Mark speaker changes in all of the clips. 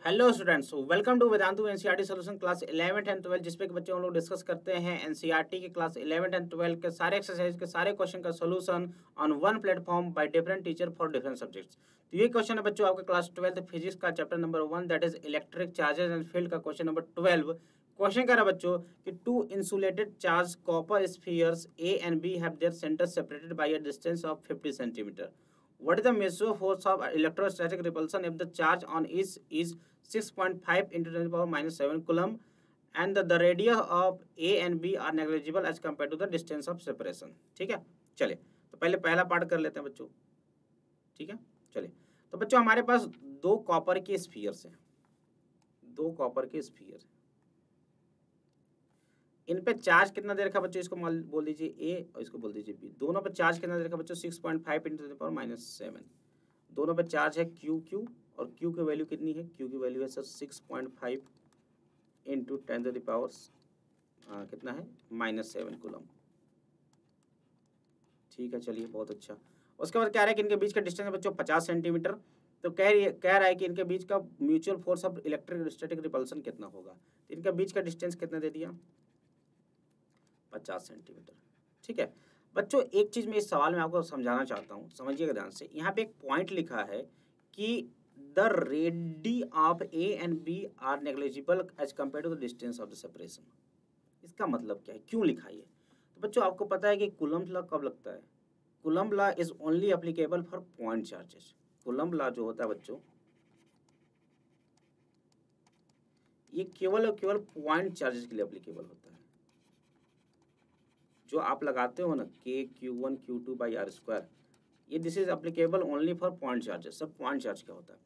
Speaker 1: Hello students, welcome to Vedantu NCERT solution class 11th and 12 जिसपे कि बच्चे हम लोग डिस्कस करते हैं एनसीईआरटी के क्लास 11th एंड 12 के सारे एक्सरसाइज के सारे क्वेश्चन का solution on one platform by different teacher for different subjects. तो ये क्वेश्चन है बच्चों आपका क्लास 12th फिजिक्स का chapter number 1 that is electric charges and field का क्वेश्चन नंबर 12। क्वेश्चन कह रहा है बच्चों कि two insulated charge copper spheres A and B have their centre separated by a distance of 50 centimetre. What is the measure force of electrostatic repulsion if the charge on each is 6.5 into 10 power minus 7 coulomb and the radius of A and B are negligible as compared to the distance of separation। ठीक है, चलिए तो पहले पहला part कर लेते हैं बच्चों। ठीक है, चलिए तो बच्चों हमारे पास दो कॉपर के स्फीयर्स हैं, दो कॉपर के स्फीयर। इन पे चार्ज कितना दे रखा बच्चों, इसको बोल दीजिए ए और इसको बोल दीजिए बी। दोनों पे चार्ज कितना दे रखा बच्चों 6.5 इंटू द पावर माइनस 7। दोनों पे चार्ज है क्यू क्यू और क्यू की वैल्यू कितनी है, क्यू की वैल्यू है sir 6.5 into 10 to the power कितना है माइनस 7 कूलम। ठीक है, चलिए बहुत अच्छा। उसके बाद कह रहा है कि इनके बीच का डिस्टेंस है बच्चों 50 सेंटीमीटर। तो कह रहा है कि इनके बीच का mutual force of electrostatic repulsion कितना होगा। तो इनके बीच का डिस्टेंस कितना दे दिया 50 सेंटीमीटर। ठीक है बच्चों, एक चीज मैं इस सवाल में आपको समझाना चाहता हूँ, समझिएगा ध्यान से। यहाँ पे एक पॉइंट लिखा है कि the radii of A and B are negligible as compare to the distance of the separation. इसका मतलब क्या है, क्यों लिखा है ये? तो बच्चों आपको पता है कि कूलम्ब लॉ कब लगता है। Coulomb law is only applicable for point charges. Coulomb law जो होता है बच्चों ये केवल और केवल पॉइंट चार्जेस के लिए एप्लीकेबल होता है। जो आप लगाते हो ना के Q1 Q2 by r square, ये this is applicable only for point charges. सब पॉइंट चार्ज क्या होता है?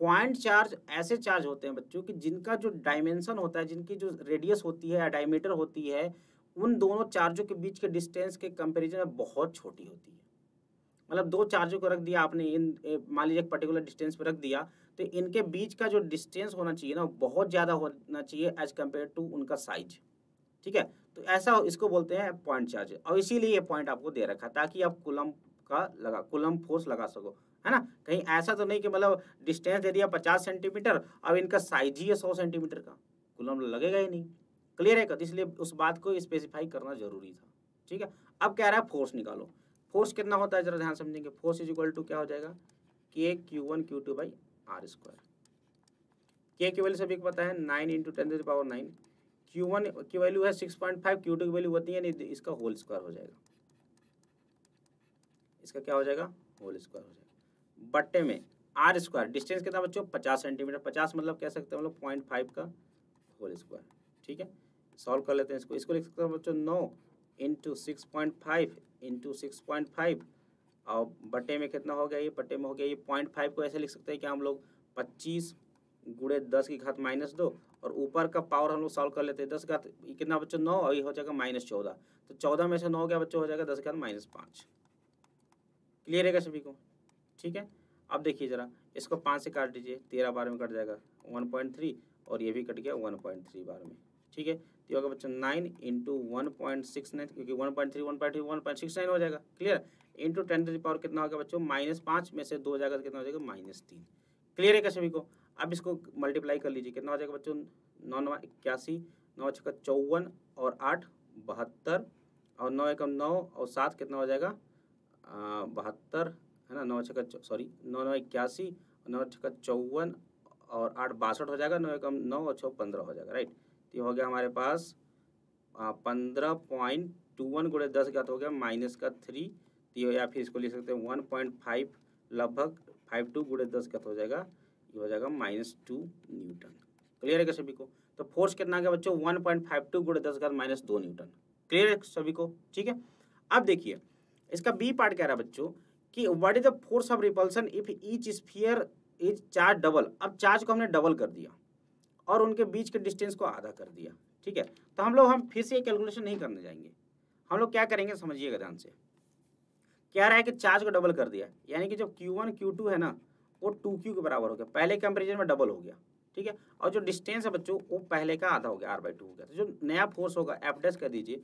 Speaker 1: पॉइंट चार्ज ऐसे चार्ज होते हैं बच्चों कि जिनका जो डायमेंशन होता है, जिनकी जो रेडियस होती है या डायमीटर होती है, उन दोनों चार्जों के बीच के डिस्टेंस के कंपैरिजन में बहुत छोटी होती है। मतलब दो चार्जों को रख दिया आपने, इन मान लीजिए एक पर्टिकुलर डिस्टेंस पर रख दिया, तो इनके बीच का जो डिस्टेंस होना चाहिए ना बहुत ज़्यादा होना चाहिए एज कम्पेयर टू उनका साइज। ठीक है, तो ऐसा इसको बोलते हैं पॉइंट चार्ज। और इसीलिए ये पॉइंट आपको दे रखा है ताकि आप कूलम्ब फोर्स लगा सको, है ना। कहीं ऐसा तो नहीं कि मतलब डिस्टेंस दे दिया 50 सेंटीमीटर, अब इनका साइज ही है 100 सेंटीमीटर का, कूलम्ब लगेगा ही नहीं। क्लियर है? तो इसलिए उस बात को स्पेसिफाई करना जरूरी था। ठीक है, अब कह रहा है फोर्स निकालो। फोर्स कितना होता है जरा ध्यान समझेंगे। फोर्स इज इक्वल टू क्या हो जाएगा के Q1 Q2 by r square. के की वैल्यू सभी को पता है 9 into 10 to the power 9। Q1 की वैल्यू है 6.5, Q2 की वैल्यू होती है नहीं, इसका होल स्क्वायर हो जाएगा। इसका क्या हो जाएगा, होल स्क्वायर हो जाएगा बट्टे में आर स्क्वायर। डिस्टेंस कितना बच्चों 50 सेंटीमीटर। 50 मतलब कह सकते हैं मतलब 0.5 का होल स्क्वायर। ठीक है, सॉल्व कर लेते हैं इसको। इसको लिख सकते हैं बच्चों 9 इंटू 6.5 इंटू 6.5 और बट्टे में कितना हो गया, ये बट्टे में हो गया ये 0.5 को ऐसे लिख सकते हैं कि हम लोग 25 गुणे 10 की घात माइनस 2 और ऊपर का पावर हम लोग सॉल्व कर लेते हैं 10 घात कितना बच्चों 9 और ये हो जाएगा -14। तो 14 में से 9 गया बच्चों हो जाएगा 10 घात -5। क्लियर है क्या सभी को? ठीक है, अब देखिए जरा इसको 5 से काट दीजिए, 13 बार में कट जाएगा 1.3 और ये भी कट गया 1.3 बार में। ठीक है, तो होगा बच्चों 9 इंटू 1.69 क्योंकि 1.3 1.3 1.69 हो जाएगा। Clear, into 10 to the power कितना होगा बच्चों -5 में से 2 जाएगा तो कितना हो जाएगा -3। क्लियर है क्या सभी को? अब इसको मल्टीप्लाई कर लीजिए, कितना हो जाएगा बच्चों 9 9 81, 9 6 54 और 8 72 और 9 1 9 और 7 कितना हो जाएगा 72, है ना। 9 6 सॉरी 9 9 81, 9 6 54 और 8 62 हो जाएगा। 9 1 9 और 6 15 हो जाएगा। राइट, तो ये हो गया हमारे पास 15.21 गुणे 10 घात हो गया -3। तो या फिर इसको लिख सकते हैं 1.5 लगभग 52 गुणे 10 घात हो जाएगा, ये हो जाएगा -2 न्यूटन। क्लियर है क्या सभी को? तो फोर्स कितना आ गया बच्चों 1.52 गुणे 10 घात -2 न्यूटन। क्लियर है सभी को? ठीक है, अब देखिए इसका बी पार्ट कह रहा है बच्चों कि what is the force of repulsion if each sphere is charge double. अब चार्ज को हमने डबल कर दिया और उनके बीच के डिस्टेंस को आधा कर दिया। ठीक है, तो हम फिर से कैलकुलेशन नहीं करने जाएंगे। हम लोग क्या करेंगे समझिएगा ध्यान से। क्या रहा है कि चार्ज को डबल कर दिया, यानी कि जो Q1 Q2 है ना वो 2Q के बराबर हो गया, पहले कंपेरिजन में डबल हो गया। ठीक है, और जो डिस्टेंस है बच्चों वो पहले का आधा हो गया, R/2 हो गया। तो जो नया फोर्स होगा F डैश कर दीजिए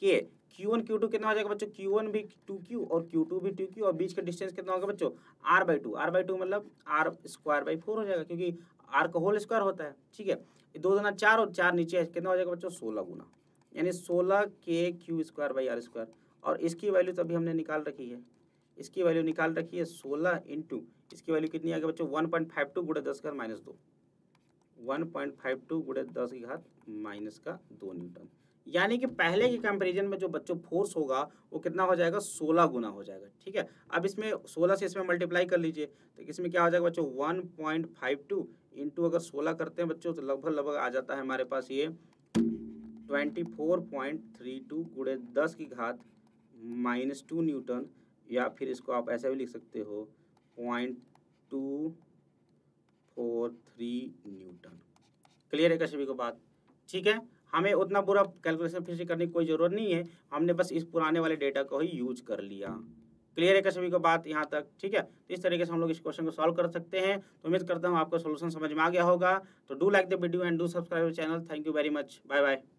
Speaker 1: के Q1 Q2 कितना हो जाएगा बच्चों, Q1 भी 2Q और Q2 भी 2Q और बीच का डिस्टेंस कितना होगा बच्चों R/2 मतलब R²/4 हो जाएगा, क्योंकि R का होल स्क्वायर होता है। ठीक है, 2 दूना 4 और 4 नीचे है, कितना हो जाएगा बच्चों 16 गुना, यानी 16K² और इसकी वैल्यू तो अभी हमने निकाल रखी है, इसकी वैल्यू निकाल रखी है 16 इंटू इसकी वैल्यू कितनी आ गई बच्चों 1.52 गुणे 10⁻², 1.52 गुणे 10⁻²⁻2 न्यूटन। यानी कि पहले के कंपैरिजन में जो बच्चों फोर्स होगा वो कितना हो जाएगा 16 गुना हो जाएगा। ठीक है, अब इसमें 16 से इसमें मल्टीप्लाई कर लीजिए तो इसमें क्या हो जाएगा बच्चों 1.52 इंटू अगर 16 करते हैं बच्चों तो लगभग आ जाता है हमारे पास ये 24.32 गुणे 10⁻²⁻2 न्यूटन, या फिर इसको आप ऐसा भी लिख सकते हो 0.243 न्यूटन। क्लियर है क्या सभी को बात? ठीक है, हमें उतना पूरा कैलकुलेशन फिर से करने की कोई ज़रूरत नहीं है, हमने बस इस पुराने वाले डेटा को ही यूज कर लिया। क्लियर है क्या सभी को बात यहाँ तक? ठीक है, तो इस तरीके से हम लोग इस क्वेश्चन को सॉल्व कर सकते हैं। तो उम्मीद करता हूँ आपको सोल्यूशन समझ में आ गया होगा। तो do like the video and do subscribe channel. Thank you very much, bye bye.